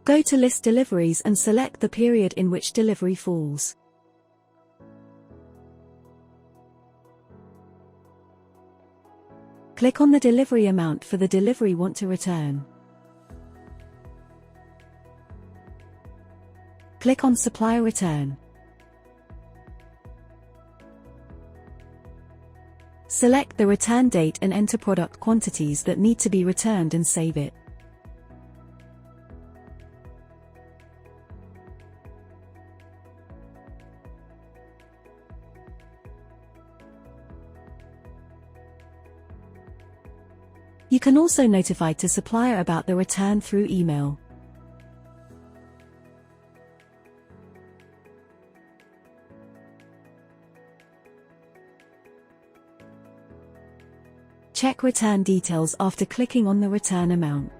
Go to List Deliveries and select the period in which delivery falls. Click on the delivery amount for the delivery want to return. Click on Supplier Return. Select the return date and enter product quantities that need to be returned and save it. You can also notify to supplier about the return through email. Check return details after clicking on the return amount.